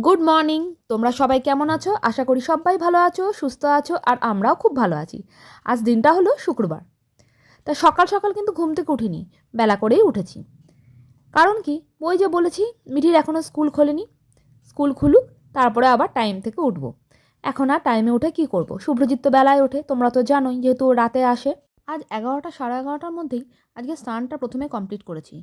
Good morning. তোমরা সবাই কেমন আছো? আশা করি সবাই ভালো আছো, সুস্থ আছো, আর আমরাও খুব ভালো আছি। আজ দিনটা হলো শুক্রবার। তা সকাল সকাল কিন্তু ঘুম থেকে উঠিনি, বেলা করেই উঠেছি। কারণ কি, ওই যে বলেছি মিঠির এখনও স্কুল খোলেনি, স্কুল খুলুক তারপরে আবার টাইম থেকে উঠবো। এখন আর টাইমে উঠে কি করব? শুভ্রজিৎ তো বেলায় ওঠে, তোমরা তো জানোই, যেহেতু ও রাতে আসে। আজ 11টা সাড়ে 11টার মধ্যেই আজকে স্নানটা প্রথমে কমপ্লিট করেছি।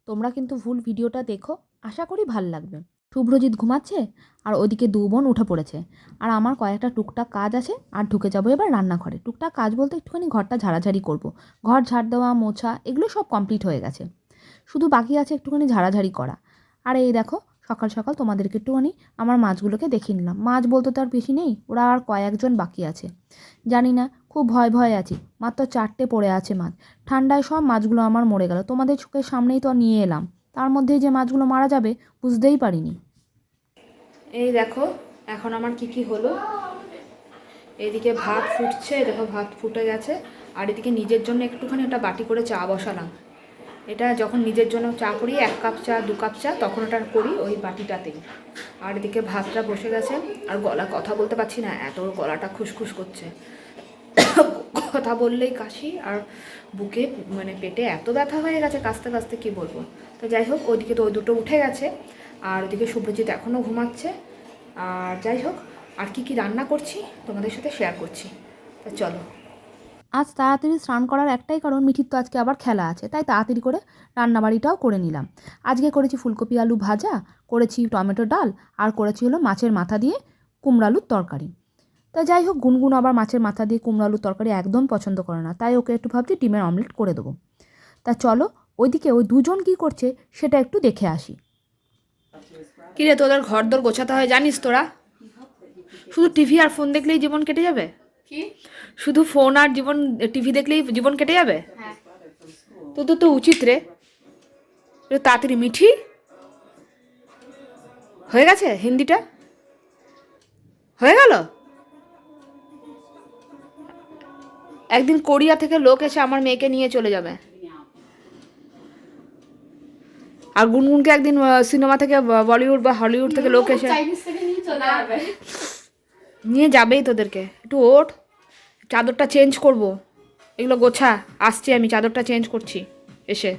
তোমরা কিন্তু ফুল ভিডিওটা দেখো, আশা করি ভাল লাগবে। শুভ্রজিৎ ঘুমাচ্ছে আর ওদিকে দু বোন উঠে পড়েছে, আর আমার কয়েকটা টুকটাক কাজ আছে, আর ঢুকে যাবো এবার রান্নাঘরে। টুকটাক কাজ বলতে একটুখানি ঘরটা ঝাড়াঝাড়ি করব। ঘর ঝাড় দেওয়া, মোছা, এগুলো সব কমপ্লিট হয়ে গেছে, শুধু বাকি আছে একটুখানি ঝাড়াঝাড়ি করা। আর এই দেখো, সকাল সকাল তোমাদেরকে একটুখানি আমার মাছগুলোকে দেখিয়ে নিলাম। মাছ বলতে তো আর বেশি নেই, ওরা আর কয়েকজন বাকি আছে। জানি না, খুব ভয় আছি। মাত্র 4টে পড়ে আছে মাছ। ঠান্ডায় সব মাছগুলো আমার মরে গেল। তোমাদের চোখের সামনেই তো নিয়ে এলাম, তার মধ্যেই যে মাছগুলো মারা যাবে বুঝতেই পারিনি। এই দেখো এখন আমার কি হলো। এদিকে ভাত ফুটছে, দেখো ভাত ফুটে গেছে। আর এদিকে নিজের জন্য একটুখানি একটা বাটি করে চা বসালাম। এটা যখন নিজের জন্য চা করি, 1 কাপ চা 2 কাপ চা, তখন ওটা করি ওই বাটিটাতেই। আর এদিকে ভাতটা বসে গেছে। আর কথা বলতে পারছি না, এত গলাটা খুসখুস করছে। কথা বললেই কাশি, আর বুকে মানে পেটে এত ব্যথা হয়ে গেছে কাশতে কাশতে, কী বলবো। তো যাই হোক, ওইদিকে তো ওই দুটো উঠে গেছে, আর ওইদিকে শুভ্রজিৎ এখনও ঘুমাচ্ছে। আর যাই হোক, আর কি রান্না করছি তোমাদের সাথে শেয়ার করছি। তা চলো। আজ তাড়াতাড়ি স্নান করার একটাই কারণ, মিঠির তো আজকে আবার খেলা আছে, তাই তাড়াতাড়ি করে রান্নাবাড়িটাও করে নিলাম। আজকে করেছি ফুলকপি আলু ভাজা, করেছি টমেটো ডাল, আর করেছি হলো মাছের মাথা দিয়ে কুমড়ো আলুর তরকারি। তা যাই হোক, গুনগুন আবার মাছের মাথা দিয়ে কুমড়ো আলুর তরকারি একদম পছন্দ করে না, তাই ওকে একটু ভাবছি ডিমের অমলেট করে দেবো। তা চলো, ওইদিকে ওই দুজন কি করছে সেটা একটু দেখে আসি। কিরে, তোদের ঘরদোর গোছাতে হয় জানিস তোরা? শুধু টিভি আর ফোন দেখলেই জীবন কেটে যাবে? শুধু ফোন আর টিভি দেখলেই জীবন কেটে যাবে? তোদের তো উচিত রে। তাড়াতাড়ি মিঠি হয়ে গেছে, হিন্দিটা হয়ে গেল। একদিন কোরিয়া থেকে লোক এসে আমার মেয়েকে নিয়ে চলে যাবে। আর গুনগুনকে একদিন সিনেমা থেকে, বলিউড বা হলিউড থেকে লোক এসে নিয়ে যাবেই তোদেরকে। একটু ওঠ, চাদরটা চেঞ্জ করব, এগুলো গোছা, আসছি আমি, চাদরটা চেঞ্জ করছি এসে।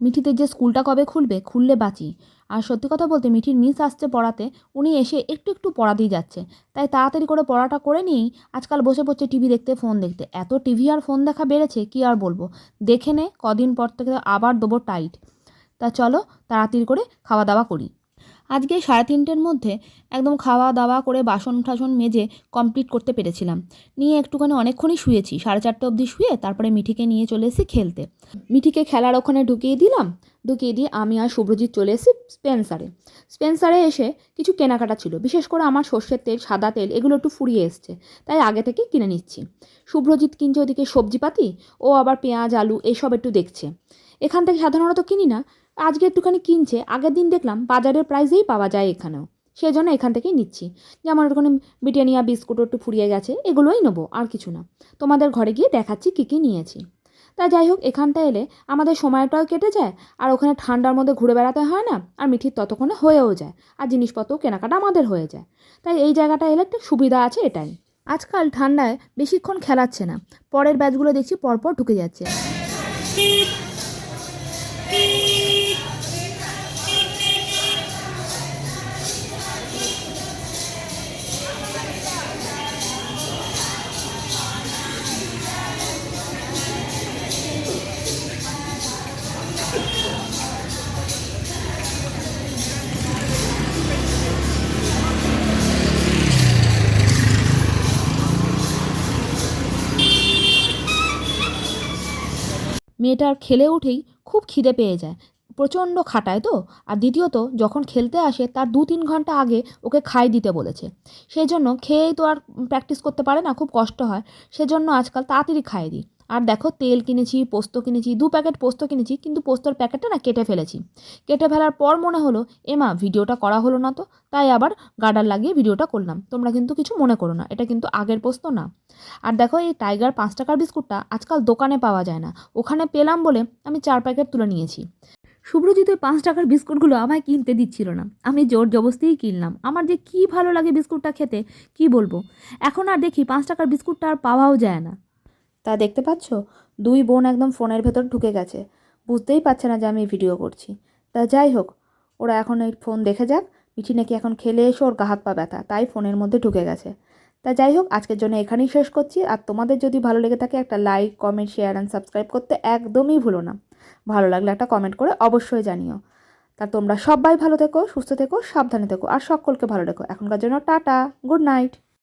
মিঠিতে যে স্কুলটা কবে খুলবে, খুললে বাঁচি। আর সত্যি কথা বলতে মিঠির মিস আসছে পড়াতে, উনি এসে একটু একটু পড়াতেই যাচ্ছে, তাই তাড়াতাড়ি করে পড়াটা করে নিয়েই আজকাল বসে পড়ছে টিভি দেখতে, ফোন দেখতে। এত টিভি আর ফোন দেখা বেড়েছে কি আর বলবো। দেখে নে, কদিন পর থেকে আবার দেবো টাইট। তা চলো তাড়াতাড়ি করে খাওয়া দাওয়া করি। আজকে 3:30-এর মধ্যে একদম খাওয়া দাওয়া করে বাসন টাসন মেজে কমপ্লিট করতে পেরেছিলাম। নিয়ে একটুখানি অনেকক্ষণই শুয়েছি, 4:30 অবধি শুয়ে তারপরে মিঠিকে নিয়ে চলে এসেছি খেলতে। মিঠিকে খেলার ওখানে ঢুকিয়ে দিলাম, ঢুকিয়ে দিয়ে আমি আর শুভ্রজিৎ চলে এসেছি স্পেন্সারে এসে কিছু কেনাকাটা ছিল, বিশেষ করে আমার সর্ষের তেল, সাদা তেল, এগুলো একটু ফুরিয়ে এসছে, তাই আগে থেকে কিনে নিচ্ছি। শুভ্রজিৎ কিনছে ওদিকে সবজিপাতি, ও আবার পেঁয়াজ আলু এসব একটু দেখছে। এখান থেকে সাধারণত কিনি না, আজকে একটুখানি কিনছে। আগের দিন দেখলাম বাজারের প্রাইসেই পাওয়া যায় এখানেও, সেই জন্য এখান থেকেই নিচ্ছি। যেমন একটুখানি ব্রিটানিয়া বিস্কুটও একটু ফুরিয়ে গেছে, এগুলোই নেবো, আর কিছু না। তোমাদের ঘরে গিয়ে দেখাচ্ছি কী নিয়েছি। তা যাই হোক, এখানটা এলে আমাদের সময়টাও কেটে যায়, আর ওখানে ঠান্ডার মধ্যে ঘুরে বেড়াতে হয় না, আর মিঠির ততক্ষণে হয়েও যায়, আর জিনিসপত্র কেনাকাটা আমাদের হয়ে যায়। তাই এই জায়গাটা এলে একটা সুবিধা আছে এটাই। আজকাল ঠান্ডায় বেশিক্ষণ খেলাচ্ছে না, পরের ব্যাচগুলো দেখছি পরপর ঢুকে যাচ্ছে। মেয়েটার খেলে উঠেই খুব খিদে পেয়ে যায়, প্রচণ্ড খাটায় তো। আর দ্বিতীয়ত যখন খেলতে আসে তার 2-3 ঘন্টা আগে ওকে খাই দিতে বলেছে, সেই জন্য খেয়েই তো আর প্র্যাকটিস করতে পারে না, খুব কষ্ট হয়। সেজন্য আজকাল তাড়াতাড়ি খাইয়ে দিই। আর দেখো তেল কিনেছি, পোস্ত কিনেছি, 2 প্যাকেট পোস্ত কিনেছি, কিন্তু পোস্তর প্যাকেটটা না কেটে ফেলেছি। কেটে ফেলার পর মনে হলো এমা ভিডিওটা করা হলো না তো, তাই আবার গার্ডার লাগিয়ে ভিডিওটা করলাম। তোমরা কিন্তু কিছু মনে করো না, এটা কিন্তু আগের পোস্ত না। আর দেখো এই টাইগার 5 টাকার বিস্কুটটা আজকাল দোকানে পাওয়া যায় না, ওখানে পেলাম বলে আমি 4 প্যাকেট তুলে নিয়েছি। শুভ্রজিৎ ওই 5 টাকার বিস্কুটগুলো আমায় কিনতে দিচ্ছিল না, আমি জোর জবরদস্তিই কিনলাম। আমার যে কী ভালো লাগে বিস্কুটটা খেতে, কি বলবো। এখন আর দেখি 5 টাকার বিস্কুটটা আর পাওয়াও যায় না। তা দেখতে পাচ্ছ, 2 বোন একদম ফোনের ভেতর ঢুকে গেছে, বুঝতেই পারছে না যে আমি ভিডিও করছি। তা যাই হোক, ওরা এখন এই ফোন দেখে যাক। মিঠি নাকি এখন খেলে এসে ওর গা হাত পা ব্যথা, তাই ফোনের মধ্যে ঢুকে গেছে। তা যাই হোক, আজকের জন্য এখানেই শেষ করছি। আর তোমাদের যদি ভালো লেগে থাকে একটা like, comment, share and subscribe করতে একদমই ভুলো না। ভালো লাগলে একটা কমেন্ট করে অবশ্যই জানিও। তা তোমরা সবাই ভালো থেকো, সুস্থ থেকো, সাবধানে থেকো, আর সকলকে ভালো রেখো। এখনকার জন্য টাটা, গুড নাইট।